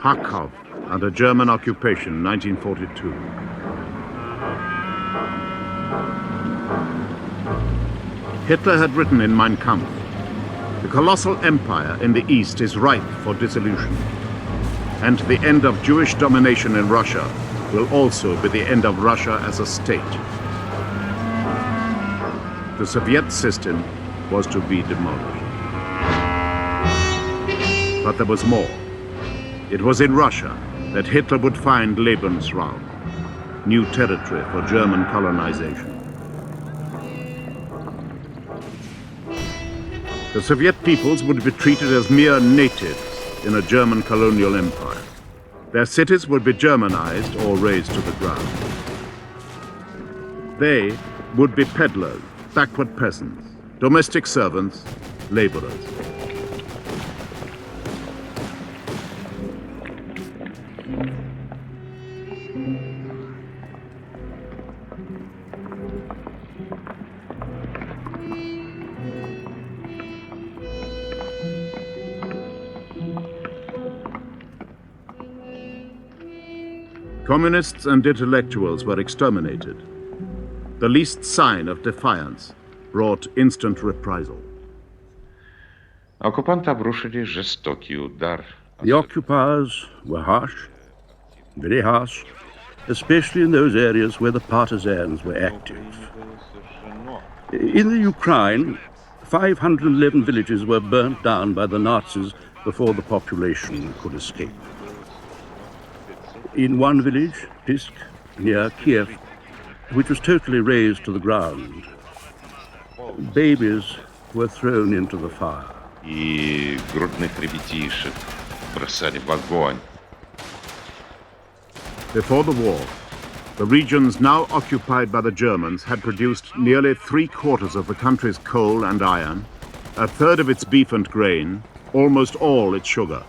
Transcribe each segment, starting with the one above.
Kharkov under German occupation, 1942. Hitler had written in Mein Kampf, "The colossal empire in the East is ripe for dissolution, and the end of Jewish domination in Russia will also be the end of Russia as a state." The Soviet system was to be demolished. But there was more. It was in Russia that Hitler would find Lebensraum, new territory for German colonization. The Soviet peoples would be treated as mere natives in a German colonial empire. Their cities would be Germanized or razed to the ground. They would be peddlers, backward peasants, domestic servants, laborers. Communists and intellectuals were exterminated. The least sign of defiance brought instant reprisal. The occupiers were harsh, very harsh, especially in those areas where the partisans were active. In the Ukraine, 511 villages were burnt down by the Nazis before the population could escape. In one village, Pisk, near Kiev, which was totally razed to the ground, babies were thrown into the fire. Before the war, the regions now occupied by the Germans had produced nearly 3/4 of the country's coal and iron, a third of its beef and grain, almost all its sugar.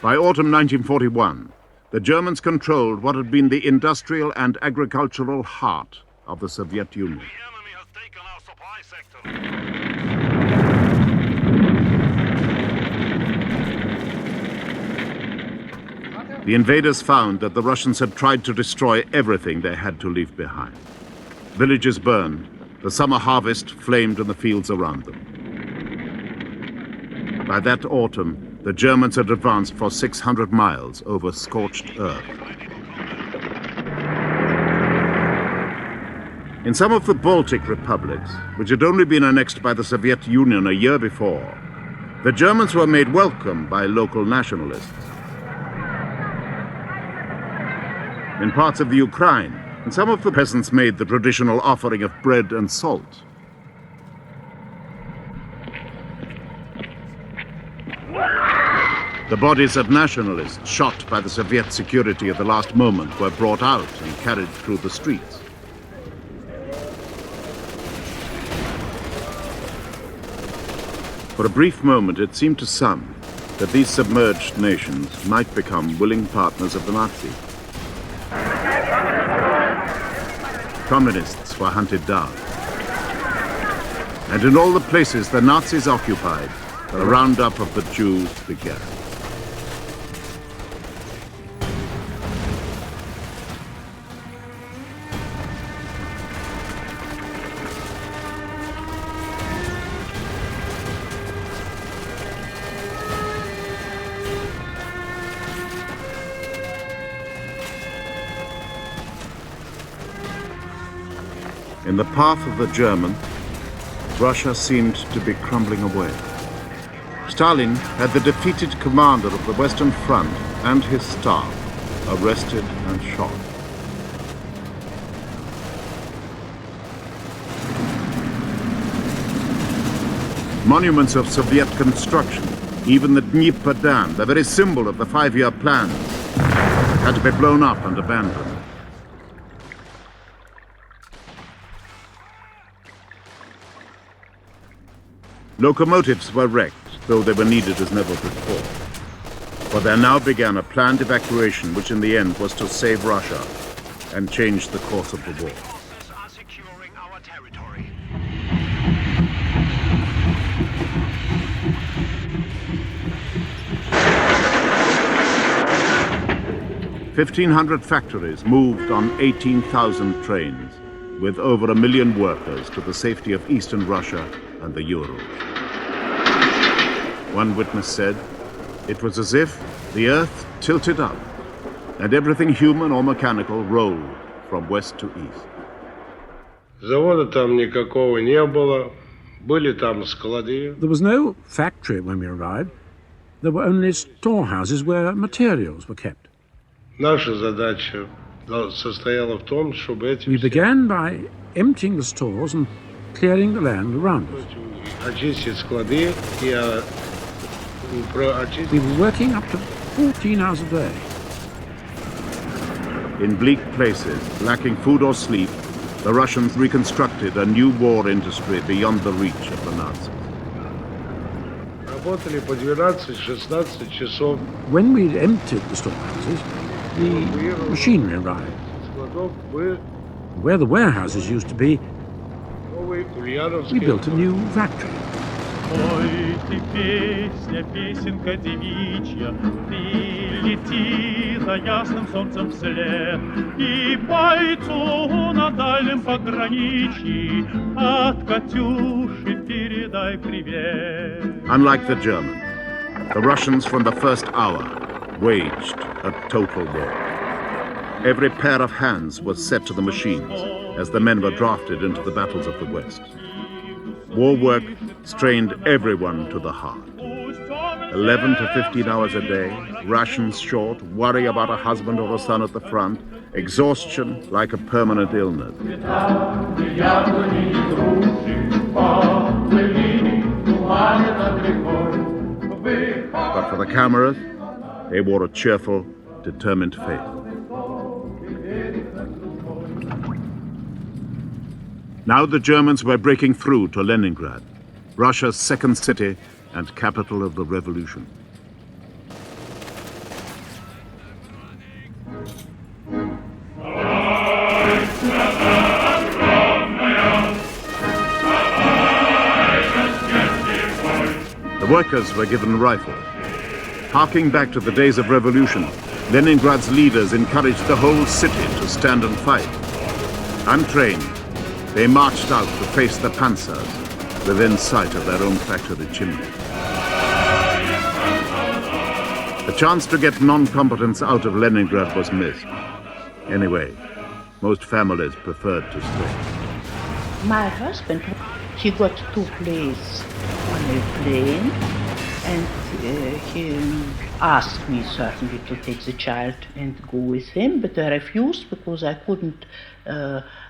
By autumn 1941, the Germans controlled what had been the industrial and agricultural heart of the Soviet Union. The enemy has taken our supply sector. The invaders found that the Russians had tried to destroy everything they had to leave behind. Villages burned, the summer harvest flamed in the fields around them. By that autumn, the Germans had advanced for 600 miles over scorched earth. In some of the Baltic republics, which had only been annexed by the Soviet Union a year before, the Germans were made welcome by local nationalists. In parts of the Ukraine, some of the peasants made the traditional offering of bread and salt. The bodies of nationalists shot by the Soviet security at the last moment were brought out and carried through the streets. For a brief moment, it seemed to some that these submerged nations might become willing partners of the Nazis. Communists were hunted down. And in all the places the Nazis occupied, the roundup of the Jews began. In the path of the German, Russia seemed to be crumbling away. Stalin had the defeated commander of the Western Front and his staff arrested and shot. Monuments of Soviet construction, even the Dnieper Dam, the very symbol of the 5-year plan, had to be blown up and abandoned. Locomotives were wrecked, though they were needed as never before. But there now began a planned evacuation, which in the end was to save Russia and change the course of the war. Forces are securing our territory. 1,500 factories moved on 18,000 trains, with over 1 million workers to the safety of eastern Russia and the Urals. One witness said, it was as if the earth tilted up and everything human or mechanical rolled from west to east. Завода там никакого не было. Были там склады. There was no factory when we arrived. There were only storehouses where materials were kept. Наша задача состояла в том, чтобы эти We began by emptying the stores and clearing the land around us. очистить склады и We were working up to 14 hours a day. In bleak places, lacking food or sleep, the Russians reconstructed a new war industry beyond the reach of the Nazis. Работали по 12-16 часов. When we'd emptied the storehouses, the machinery arrived. Складов был Where the warehouses used to be, новый we Ульяновский. built a new factory. Ой, ты песня, песенка девичья, ты лети за ясным солнцем вслед, и бойцу на дальнем пограничье от Катюши передай привет. Unlike the Germans, the Russians from the first hour waged a total war. Every pair of hands was set to the machines as the men were drafted into the battles of the West. War work strained everyone to the heart. 11 to 15 hours a day, rations short, worry about a husband or a son at the front, exhaustion like a permanent illness. But for the cameras, they wore a cheerful, determined face. Now the Germans were breaking through to Leningrad, Russia's second city and capital of the revolution. The workers were given rifles. Harking back to the days of revolution, Leningrad's leaders encouraged the whole city to stand and fight. Untrained, they marched out to face the panzers within sight of their own factory chimney. The chance to get non-combatants out of Leningrad was missed. Anyway, most families preferred to stay. My husband, he got 2 places on a plane, and he asked me certainly to take the child and go with him, but I refused because I couldn't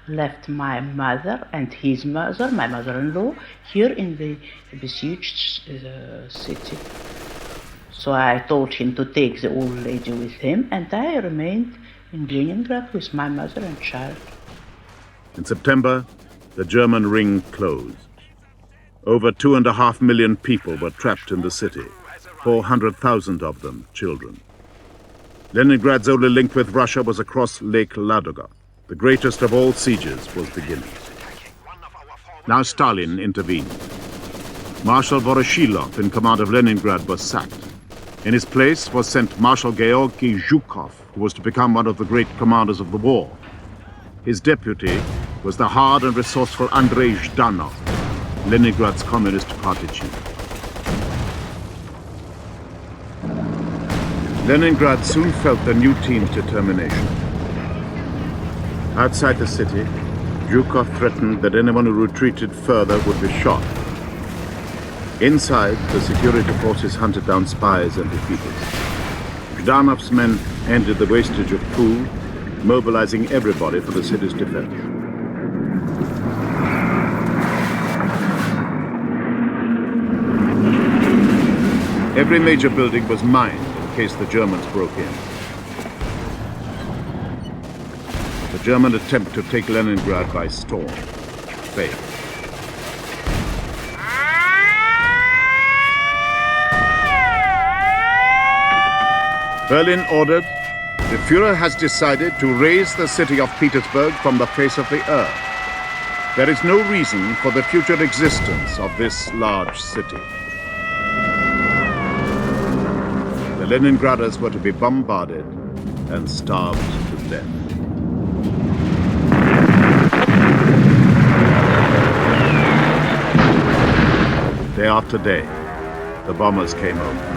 left my mother and his mother, my mother-in-law, here in the besieged city. So I told him to take the old lady with him, and I remained in Leningrad with my mother and child. In September, the German ring closed. Over 2.5 million people were trapped in the city, 400,000 of them children. Leningrad's only link with Russia was across Lake Ladoga. The greatest of all sieges was beginning. Now Stalin intervened. Marshal Voroshilov, in command of Leningrad, was sacked. In his place was sent Marshal Georgy Zhukov, who was to become one of the great commanders of the war. His deputy was the hard and resourceful Andrei Zhdanov, Leningrad's Communist Party chief. Leningrad soon felt the new team's determination. Outside the city, Zhukov threatened that anyone who retreated further would be shot. Inside, the security forces hunted down spies and defeaters. Zhdanov's men ended the wastage of food, mobilizing everybody for the city's defense. Every major building was mined in case the Germans broke in. The German attempt to take Leningrad by storm failed. Berlin ordered, the Führer has decided to raise the city of Petersburg from the face of the earth. There is no reason for the future existence of this large city. The Leningraders were to be bombarded and starved to death. Day after day, the bombers came over.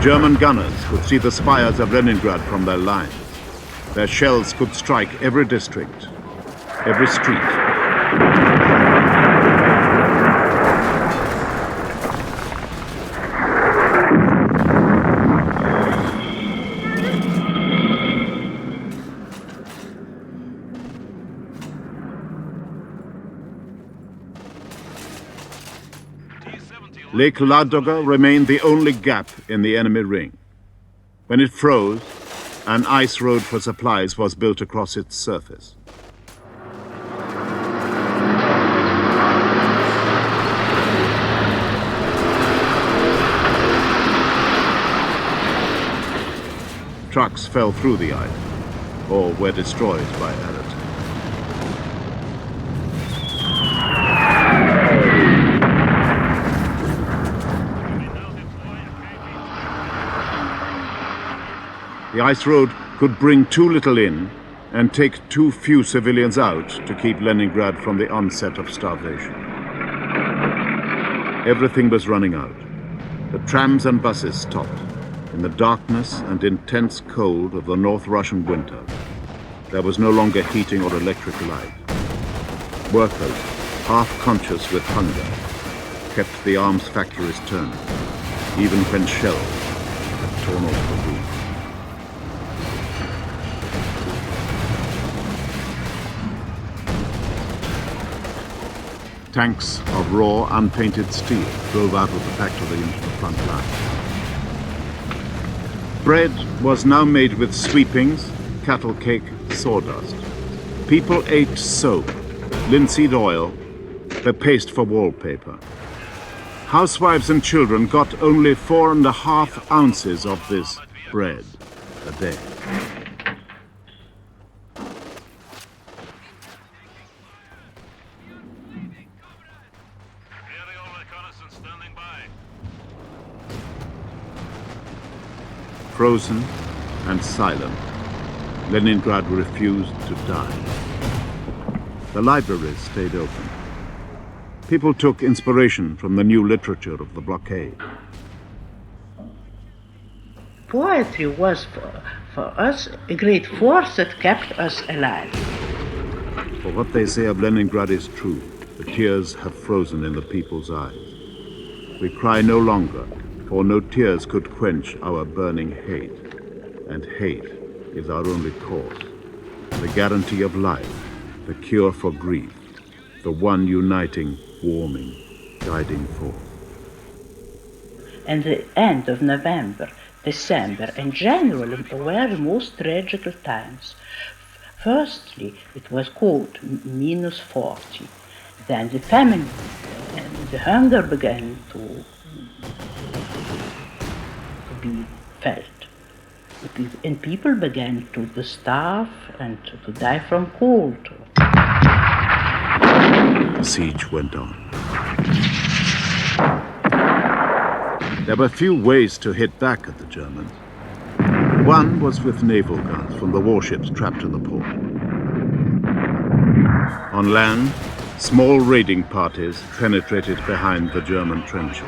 German gunners could see the spires of Leningrad from their lines. Their shells could strike every district, every street. Lake Ladoga remained the only gap in the enemy ring. When it froze, an ice road for supplies was built across its surface. Trucks fell through the ice, or were destroyed by arrows. The ice road could bring too little in and take too few civilians out to keep Leningrad from the onset of starvation. Everything was running out. The trams and buses stopped. In the darkness and intense cold of the North Russian winter, there was no longer heating or electric light. Workers, half conscious with hunger, kept the arms factories turning, even when shells had torn off the roof. Tanks of raw, unpainted steel drove out of the factory into the front line. Bread was now made with sweepings, cattle cake, sawdust. People ate soap, linseed oil, the paste for wallpaper. Housewives and children got only 4.5 ounces of this bread a day. Frozen and silent, Leningrad refused to die. The libraries stayed open. People took inspiration from the new literature of the blockade. Poetry was for us a great force that kept us alive. For what they say of Leningrad is true. The tears have frozen in the people's eyes. We cry no longer, for no tears could quench our burning hate. And hate is our only cause. The guarantee of life, the cure for grief, the one uniting, warming, guiding force. And the end of November, December, and January were the most tragical times. Firstly, it was cold, -40. Then the famine and the hunger began to be felt. And people began to starve and to die from cold. The siege went on. There were few ways to hit back at the Germans. One was with naval guns from the warships trapped in the port. On land, small raiding parties penetrated behind the German trenches.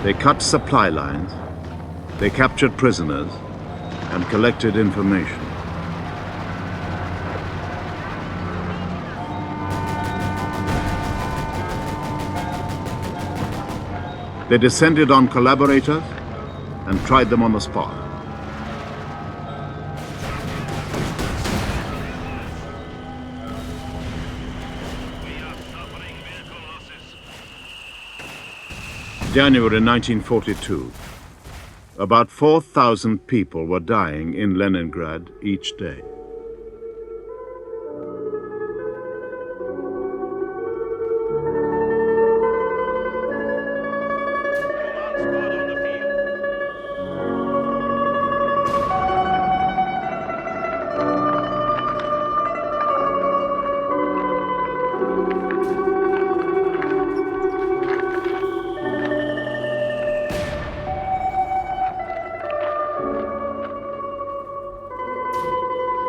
They cut supply lines, they captured prisoners, and collected information. They descended on collaborators and tried them on the spot. January 1942. About 4,000 people were dying in Leningrad each day.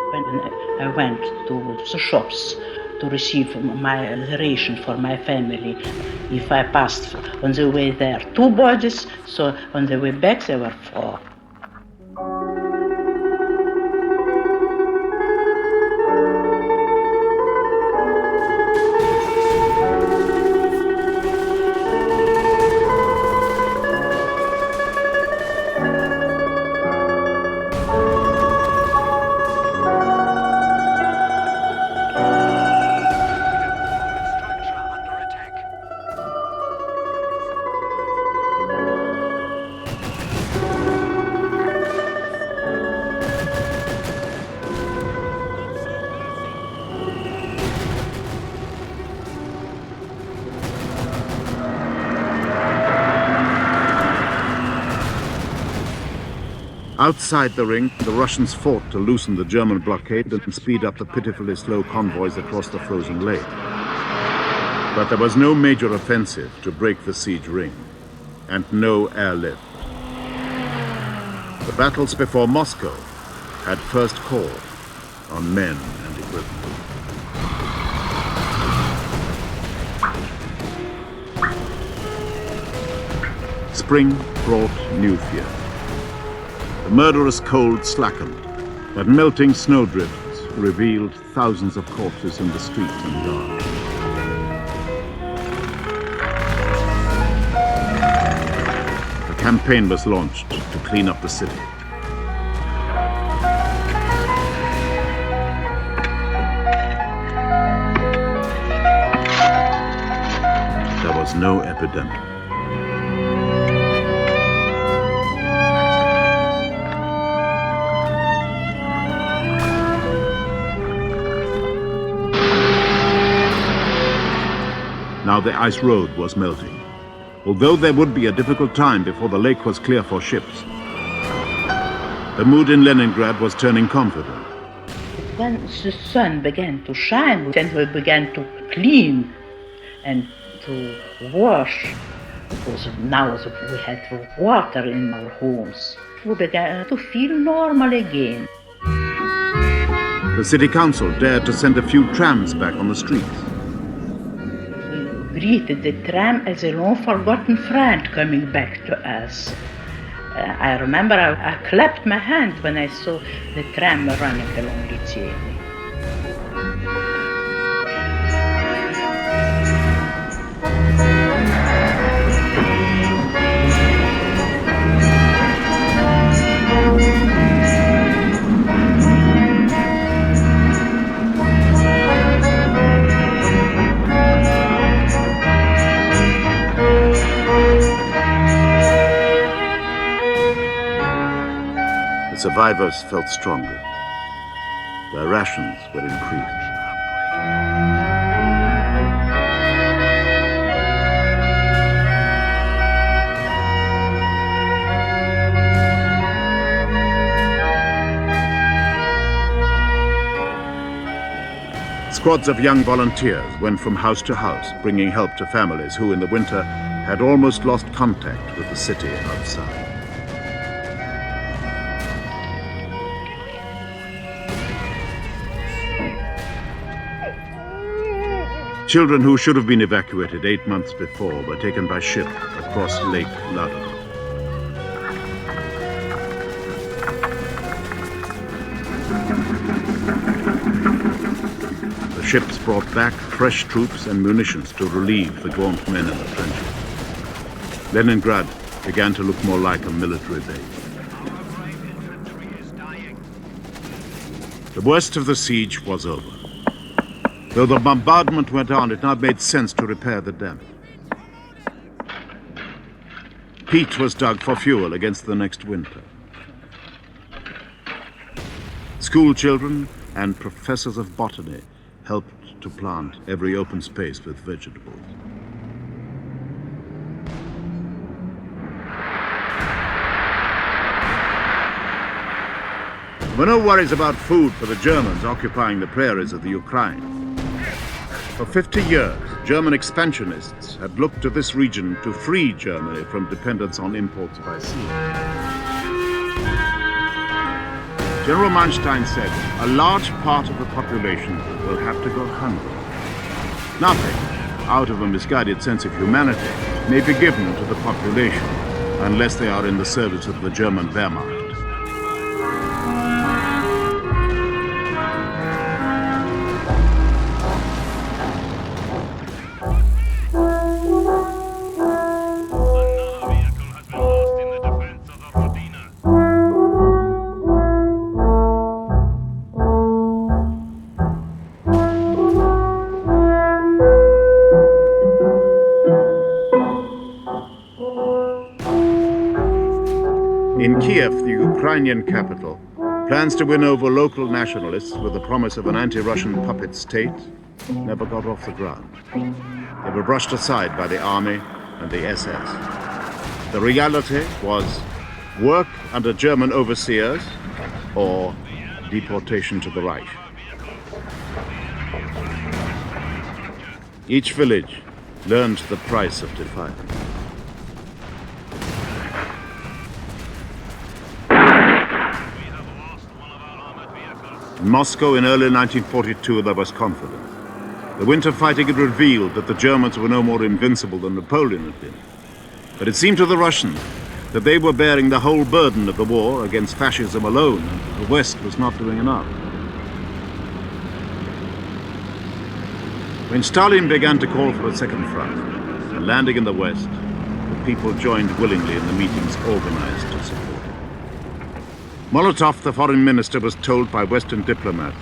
When I went to the shops to receive my ration for my family, if I passed on the way there 2 bodies, so on the way back there were 4. Outside the ring, the Russians fought to loosen the German blockade and speed up the pitifully slow convoys across the frozen lake. But there was no major offensive to break the siege ring, and no airlift. The battles before Moscow had first call on men and equipment. Spring brought new fear. The murderous cold slackened, but melting snowdrifts revealed thousands of corpses in the streets and yards. A campaign was launched to clean up the city. There was no epidemic. Now the ice road was melting. Although there would be a difficult time before the lake was clear for ships, the mood in Leningrad was turning confident. When the sun began to shine, then we began to clean and to wash, because now we had water in our homes. We began to feel normal again. The city council dared to send a few trams back on the streets. Greeted the tram as a long-forgotten friend coming back to us. I remember I clapped my hand when I saw the tram running along Lithuania. The survivors felt stronger. Their rations were increased. Squads of young volunteers went from house to house, bringing help to families who in the winter had almost lost contact with the city outside. Children who should have been evacuated 8 months before were taken by ship across Lake Ladog. The ships brought back fresh troops and munitions to relieve the gaunt men in the trenches. Leningrad began to look more like a military base. The worst of the siege was over. Though the bombardment went on, it now made sense to repair the damage. Peat was dug for fuel against the next winter. School children and professors of botany helped to plant every open space with vegetables. There were no worries about food for the Germans occupying the prairies of the Ukraine. For 50 years, German expansionists had looked to this region to free Germany from dependence on imports by sea. General Manstein said, a large part of the population will have to go hungry. Nothing, out of a misguided sense of humanity, may be given to the population unless they are in the service of the German Wehrmacht. In Kiev, the Ukrainian capital, plans to win over local nationalists with the promise of an anti-Russian puppet state never got off the ground. They were brushed aside by the army and the SS. The reality was work under German overseers or deportation to the Reich. Each village learned the price of defiance. In Moscow in early 1942, there was confidence. The winter fighting had revealed that the Germans were no more invincible than Napoleon had been. But it seemed to the Russians that they were bearing the whole burden of the war against fascism alone, and that the West was not doing enough. When Stalin began to call for a second front, and landing in the West, the people joined willingly in the meetings organized to support. Molotov, the foreign minister, was told by Western diplomats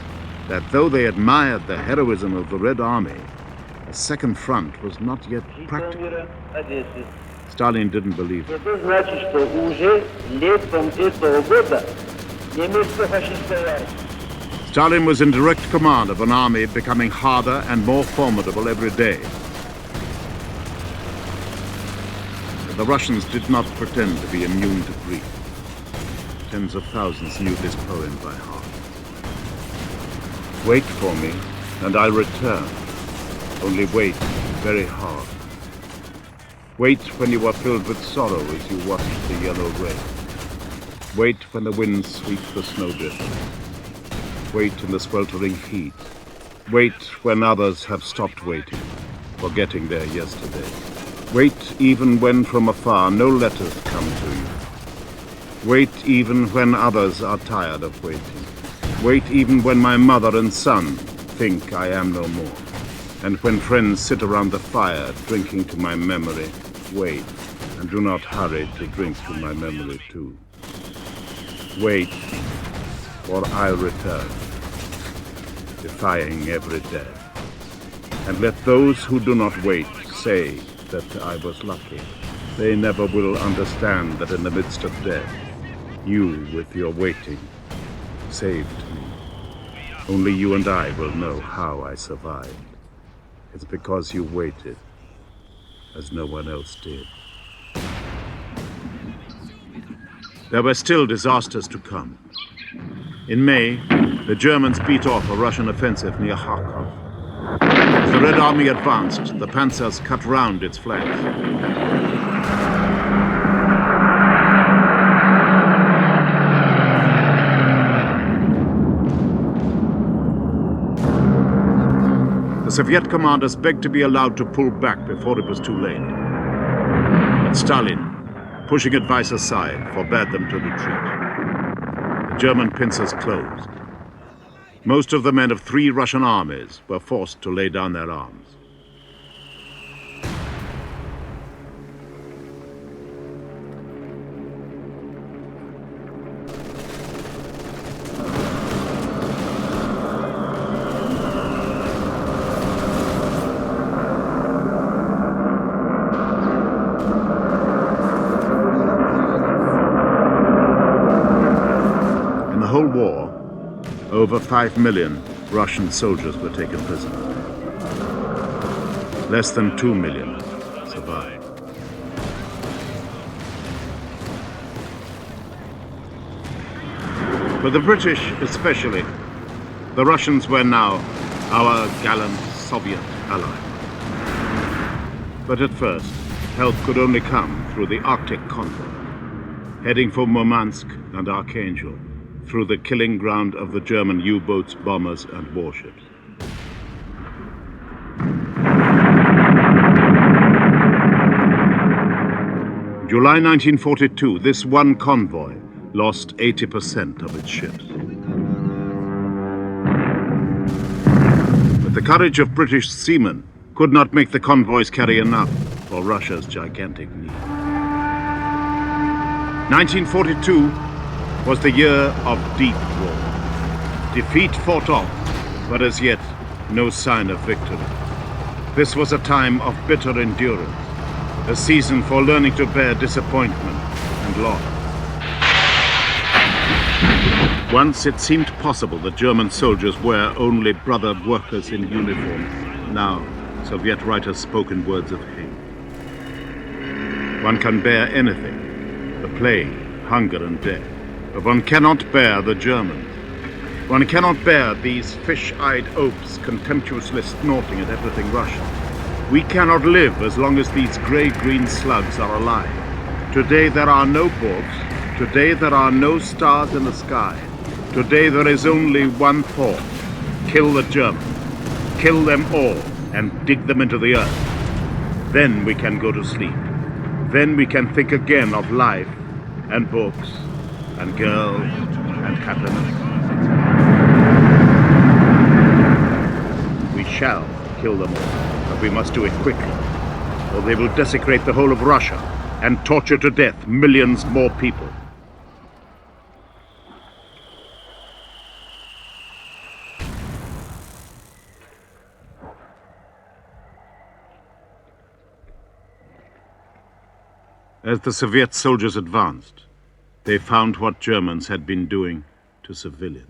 that though they admired the heroism of the Red Army, a second front was not yet practical. Stalin didn't believe it. Stalin was in direct command of an army becoming harder and more formidable every day. But the Russians did not pretend to be immune to grief. Tens of thousands knew this poem by heart. Wait for me, and I'll return. Only wait very hard. Wait when you are filled with sorrow as you watch the yellow rain. Wait when the winds sweep the snowdrift. Wait in the sweltering heat. Wait when others have stopped waiting, forgetting their yesterday. Wait even when from afar no letters come to you. Wait even when others are tired of waiting. Wait even when my mother and son think I am no more. And when friends sit around the fire drinking to my memory, wait, and do not hurry to drink to my memory too. Wait, or I'll return, defying every death. And let those who do not wait say that I was lucky. They never will understand that in the midst of death, you, with your waiting, saved me. Only you and I will know how I survived. It's because you waited, as no one else did. There were still disasters to come. In May, the Germans beat off a Russian offensive near Kharkov. As the Red Army advanced, the panzers cut round its flanks. The Soviet commanders begged to be allowed to pull back before it was too late. But Stalin, pushing advice aside, forbade them to retreat. The German pincers closed. Most of the men of 3 Russian armies were forced to lay down their arms. over 5 million Russian soldiers were taken prisoner. Less than 2 million survived. For the British especially, the Russians were now our gallant Soviet ally. But at first, help could only come through the Arctic convoy, heading for Murmansk and Archangel, through the killing ground of the German U-boats, bombers, and warships. July 1942, this one convoy lost 80% of its ships. But the courage of British seamen could not make the convoys carry enough for Russia's gigantic need. 1942 was the year of deep war. Defeat fought off, but as yet no sign of victory. This was a time of bitter endurance, a season for learning to bear disappointment and loss. Once it seemed possible that German soldiers were only brother workers in uniform. Now, Soviet writers spoke in words of hate. One can bear anything, the plague, hunger and death, but one cannot bear the Germans. One cannot bear these fish-eyed oafs contemptuously snorting at everything Russian. We cannot live as long as these grey-green slugs are alive. Today there are no ports. Today there are no stars in the sky. Today there is only one thought. Kill the Germans. Kill them all and dig them into the earth. Then we can go to sleep. Then we can think again of life and books and girls and happiness. We shall kill them all, but we must do it quickly, or they will desecrate the whole of Russia and torture to death millions more people. As the Soviet soldiers advanced, they found what Germans had been doing to civilians.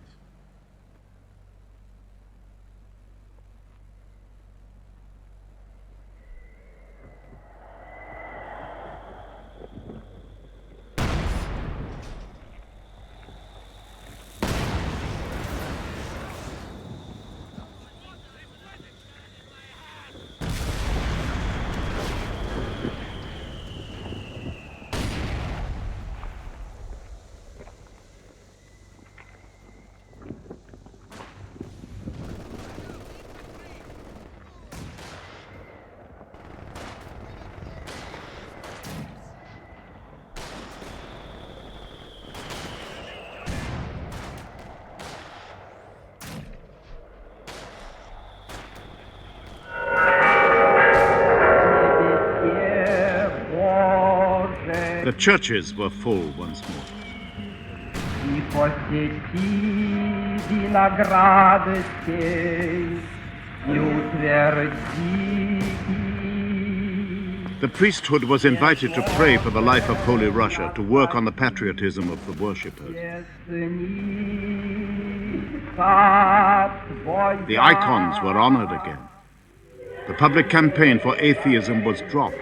The churches were full once more. The priesthood was invited to pray for the life of Holy Russia, to work on the patriotism of the worshippers. The icons were honored again. The public campaign for atheism was dropped.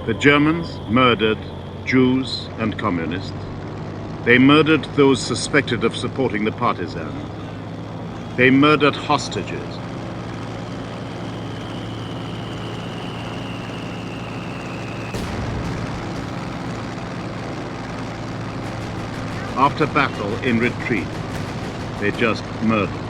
The Germans murdered Jews and communists. They murdered those suspected of supporting the partisans. They murdered hostages. After battle in retreat, they just murdered.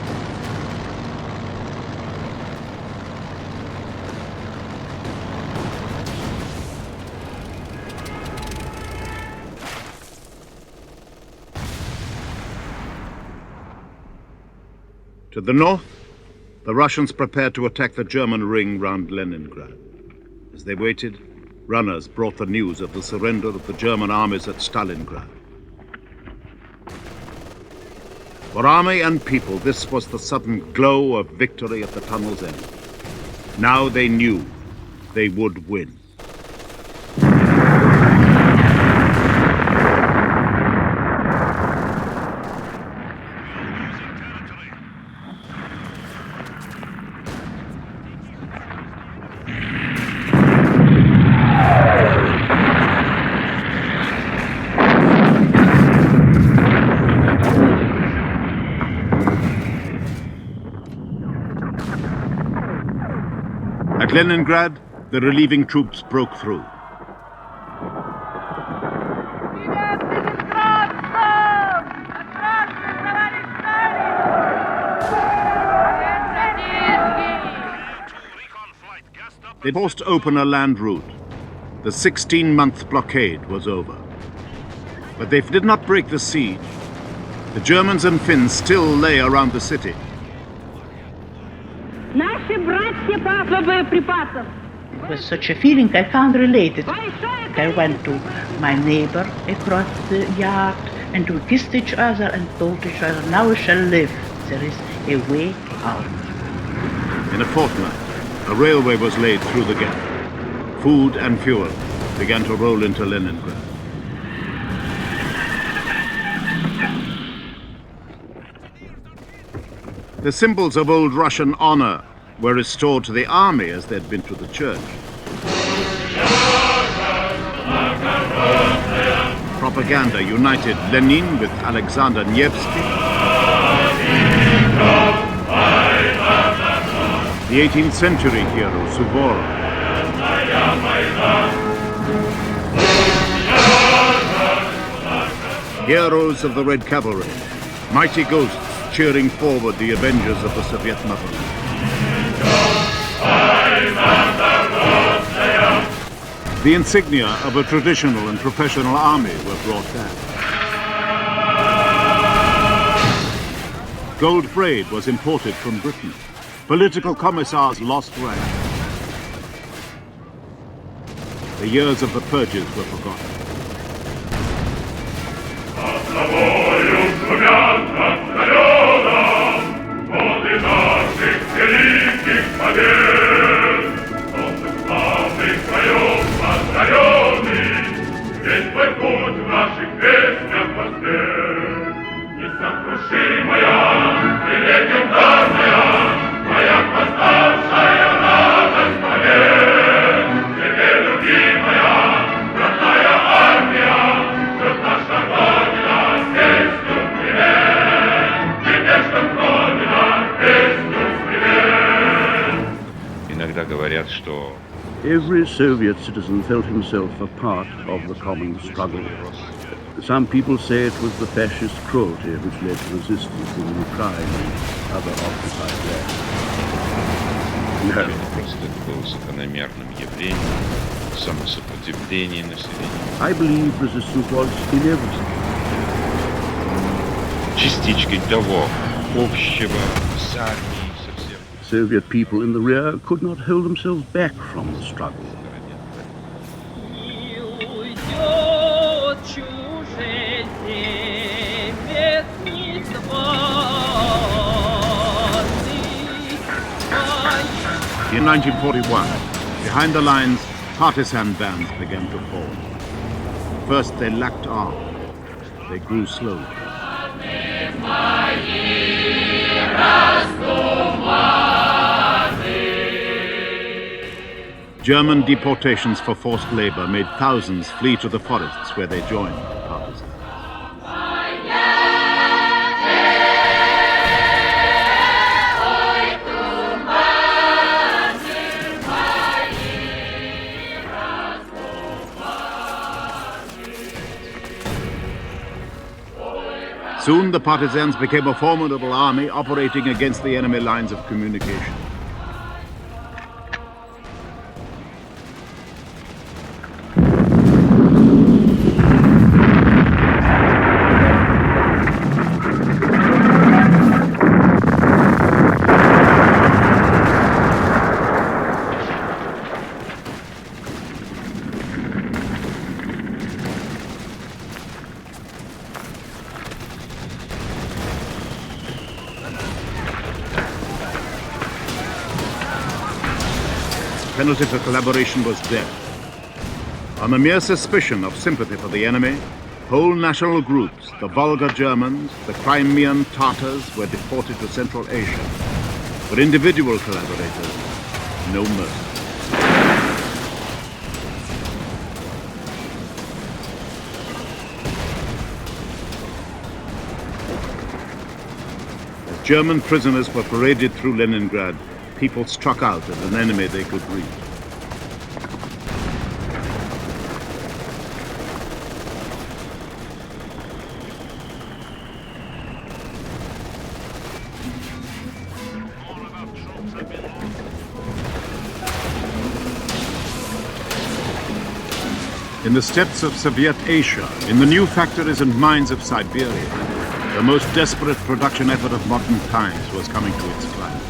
To the north, The Russians prepared to attack the German ring round Leningrad. As they waited, runners brought the news of the surrender of the German armies at Stalingrad. For army and people, this was the sudden glow of victory at the tunnel's end. Now they knew they would win. At Leningrad, the relieving troops broke through. They forced open a land route. The 16-month blockade was over. But they did not break the siege. The Germans and Finns still lay around the city. With such a feeling I can't relate it. I went to my neighbor across the yard and we kissed each other and told each other, now we shall live. There is a way out. In a fortnight, a railway was laid through the gap. Food and fuel began to roll into Leningrad. The symbols of old Russian honor were restored to the army as they'd been to the church. Propaganda united Lenin with Alexander Nevsky. The 18th century hero Suvorov. Heroes of the Red Cavalry, mighty ghosts cheering forward the avengers of the Soviet motherland. The insignia of a traditional and professional army were brought back. Gold braid was imported from Britain. Political commissars lost rank. The years of the purges were forgotten. Every Soviet citizen felt himself a part of the common struggle. Some people say it was the fascist cruelty which led to resistance in Ukraine and other occupied lands. No. I believe resistance was inevitable. Частичкой того общего с армией. Soviet people in the rear could not hold themselves back from the struggle. In 1941, behind the lines, partisan bands began to form. First they lacked arms. They grew slowly. German deportations for forced labor made thousands flee to the forests where they joined the partisans. Soon the partisans became a formidable army operating against the enemy lines of communication. penalty for collaboration was death. On the mere suspicion of sympathy for the enemy, whole national groups, the Volga Germans, the Crimean Tatars, were deported to Central Asia. For individual collaborators, no mercy. As German prisoners were paraded through Leningrad, people struck out at an enemy they could reach. In the steppes of Soviet Asia, in the new factories and mines of Siberia, the most desperate production effort of modern times was coming to its climax.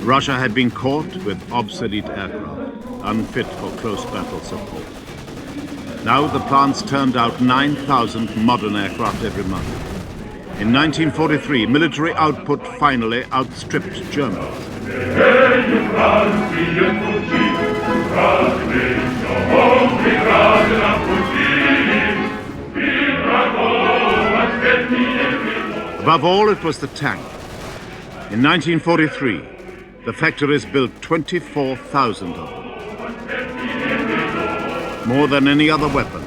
Russia had been caught with obsolete aircraft, unfit for close battle support. Now the plants turned out 9,000 modern aircraft every month. In 1943, military output finally outstripped Germans. Above all, it was the tank. In 1943, the factories built 24,000 of them. More than any other weapon,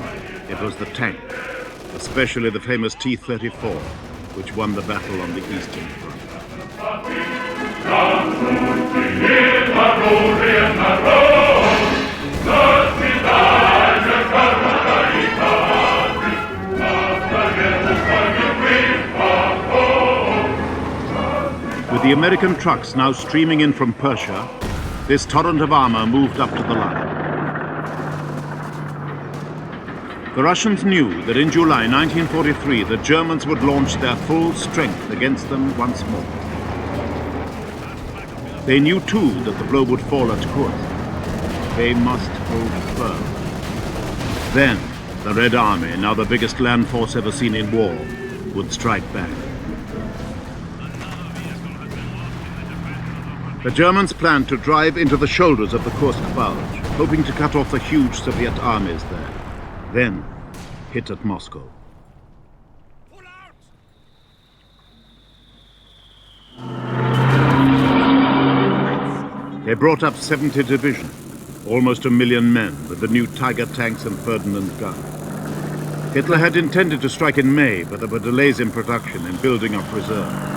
it was the tank, especially the famous T-34, which won the battle on the Eastern Front. With the American trucks now streaming in from Persia, this torrent of armor moved up to the line. The Russians knew that in July 1943 the Germans would launch their full strength against them once more. They knew too that the blow would fall at Kursk. They must hold firm. Then the Red Army, now the biggest land force ever seen in war, would strike back. The Germans planned to drive into the shoulders of the Kursk Bulge, hoping to cut off the huge Soviet armies there. Then hit at Moscow. They brought up 70 divisions, almost 1 million men, with the new Tiger tanks and Ferdinand guns. Hitler had intended to strike in May, but there were delays in production and building up reserves.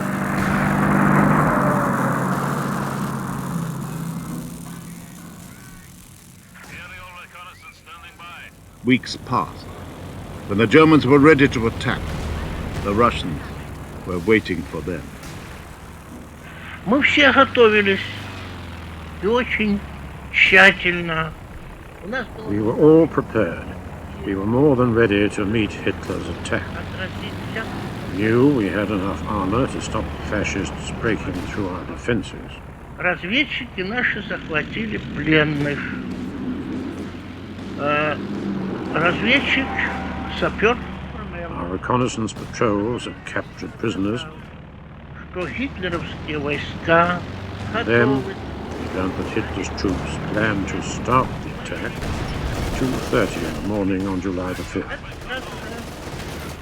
Weeks passed. When the Germans were ready to attack, the Russians were waiting for them. Мы все готовились и очень тщательно. We were all prepared. We were more than ready to meet Hitler's attack. We knew we had enough armor to stop the fascists breaking through our defenses. Разведчики наши захватили пленных. Разведчик, сапер. Our reconnaissance patrols had captured prisoners. Что гитлеровские войска Then we learned that Hitler's troops planned to start the attack at 2:30 in the morning on July the 5th.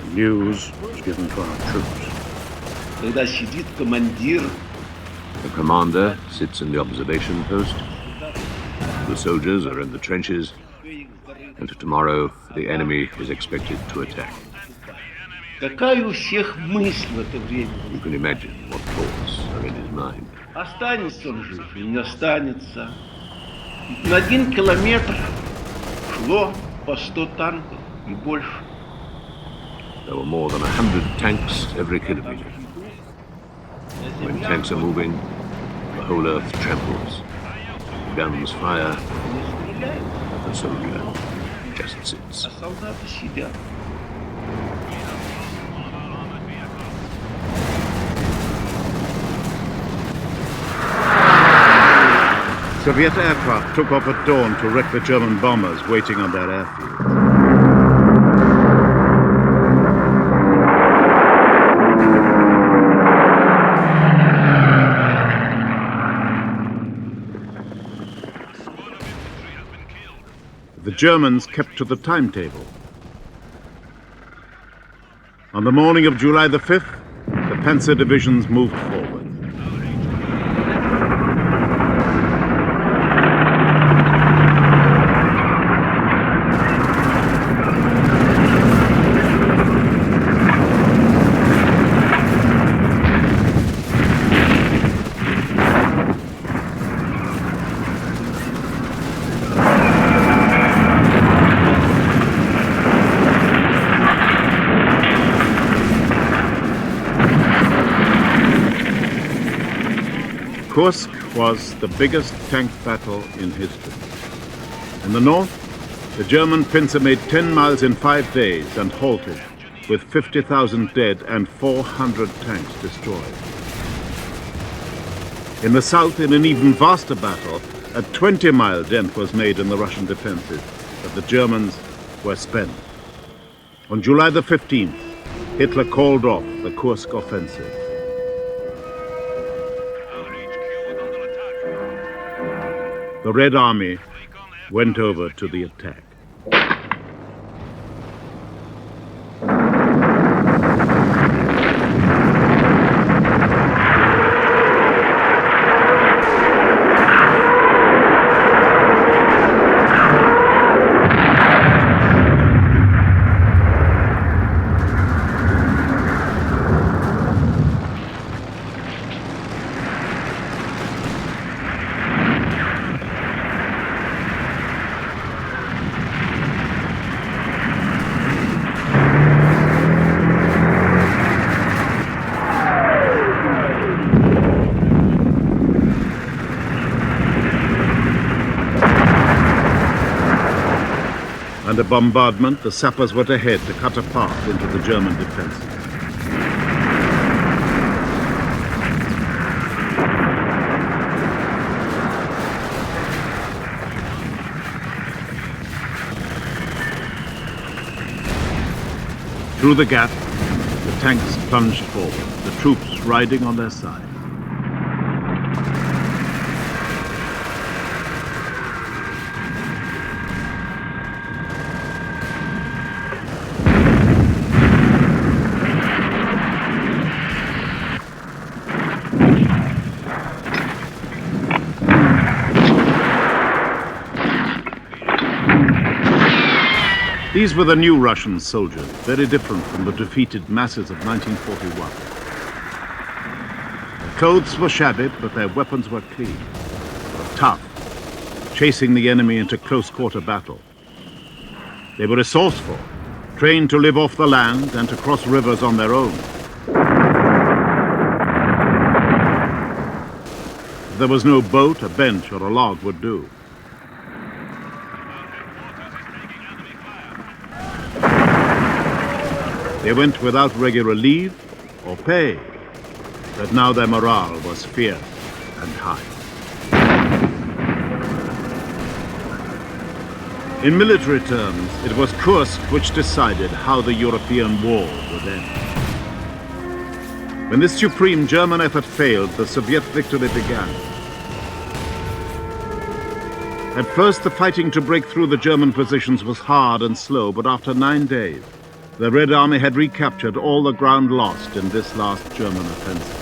The news was given to our troops. The commander sits in the observation post. The soldiers are in the trenches. And tomorrow, the enemy is expected to attack. Какая у всех мысль в это время? You can imagine what thoughts are in his mind. mind. Останется он жив или не останется. На 1 километр шло по 100 танков и больше. There were more than 100 tanks every kilometer. When tanks are moving, the whole earth trembles. Guns fire, the soldier just sits. А солдаты сидят. Soviet aircraft took off at dawn to wreck the German bombers waiting on their airfield. The Germans kept to the timetable. On the morning of July the 5th, the Panzer divisions moved forward. Kursk was the biggest tank battle in history. In the north, the German pincer made 10 miles in 5 days and halted, with 50,000 dead and 400 tanks destroyed. In the south, in an even vaster battle, a 20-mile dent was made in the Russian defenses, but the Germans were spent. On July the 15th, Hitler called off the Kursk offensive. The Red Army went over to the attack. Under bombardment, the sappers went ahead to cut a path into the German defenses. Through the gap, the tanks plunged forward, the troops riding on their side. These were the new Russian soldiers, very different from the defeated masses of 1941. Their clothes were shabby, but their weapons were clean. They were tough, chasing the enemy into close-quarter battle. They were resourceful, trained to live off the land and to cross rivers on their own. If there was no boat, a bench or a log would do. They went without regular leave or pay, but now their morale was fierce and high. In military terms, it was Kursk which decided how the European war would end. When this supreme German effort failed, the Soviet victory began. At first, the fighting to break through the German positions was hard and slow, but after 9 days, the Red Army had recaptured all the ground lost in this last German offensive.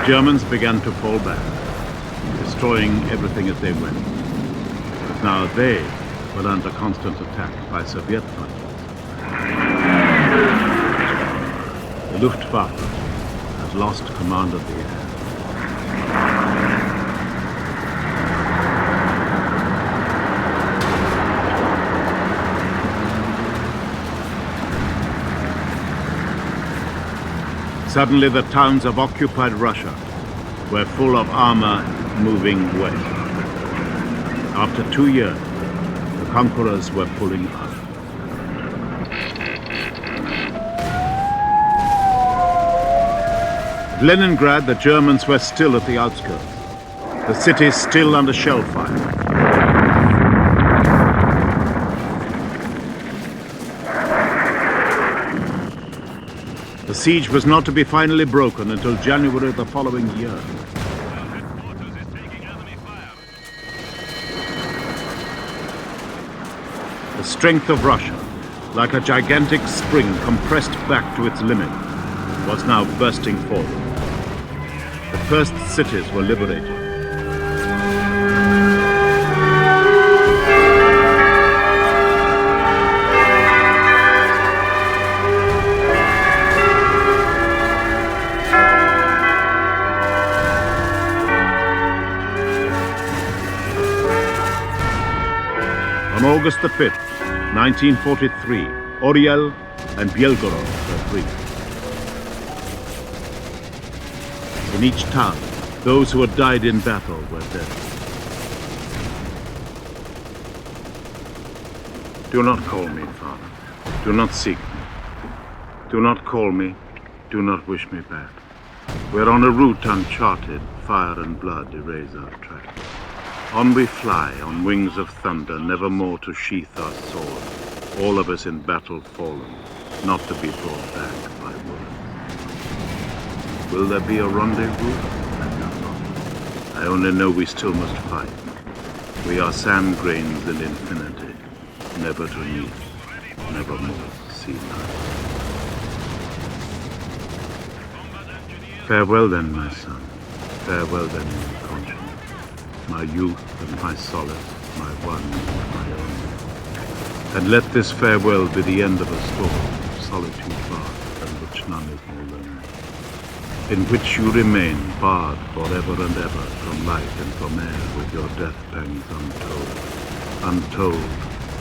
The Germans began to fall back, destroying everything as they went. But now they were under constant attack by Soviet fighters. The Luftwaffe had lost command of the air. Suddenly the towns of occupied Russia were full of armor moving west. After 2 years, the conquerors were pulling out. At Leningrad, the Germans were still at the outskirts. The city still under shell fire. The siege was not to be finally broken until January of the following year. The strength of Russia, like a gigantic spring compressed back to its limit, was now bursting forward. The first cities were liberated. On August the 5th, 1943, Oryel and Belgorod were free. In each town, those who had died in battle were dead. Do not call me, Father. Do not seek me. Do not call me. Do not wish me bad. We're on a route uncharted. Fire and blood erase our track. On we fly, on wings of thunder, never more to sheath our sword. All of us in battle fallen, not to be brought back by words. Will there be a rendezvous? I know not. I only know we still must fight. We are sand grains in infinity, never to meet, never more see light. Farewell then, my son. Farewell then, my conscience. My youth and my solace, my one and my only. And let this farewell be the end of a storm, solitude vast, than which none is more lonely, in which you remain barred forever and ever from light and from air, with your death pangs untold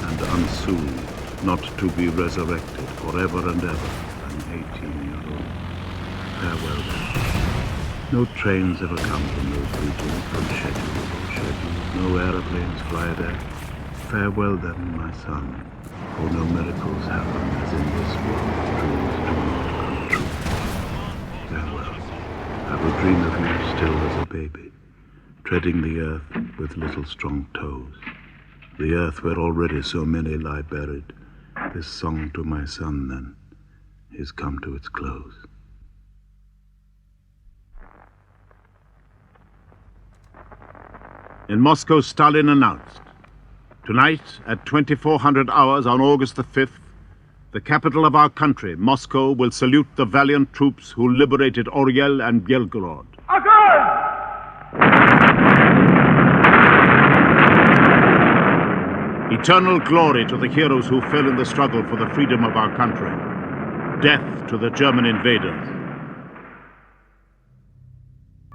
and unsoothed, not to be resurrected forever and ever, an 18-year-old. Farewell then. No trains ever come from those regions, unscheduled or scheduled. No aeroplanes fly there. Farewell then, my son, for no miracles happen as in this world dreams do not come true. Farewell. I will dream of you still as a baby, treading the earth with little strong toes. The earth where already so many lie buried. This song to my son, then, is come to its close. In Moscow, Stalin announced, tonight at 2400 hours on August the 5th, the capital of our country, Moscow, will salute the valiant troops who liberated Oryel and Belgorod. Eternal glory to the heroes who fell in the struggle for the freedom of our country. Death to the German invaders.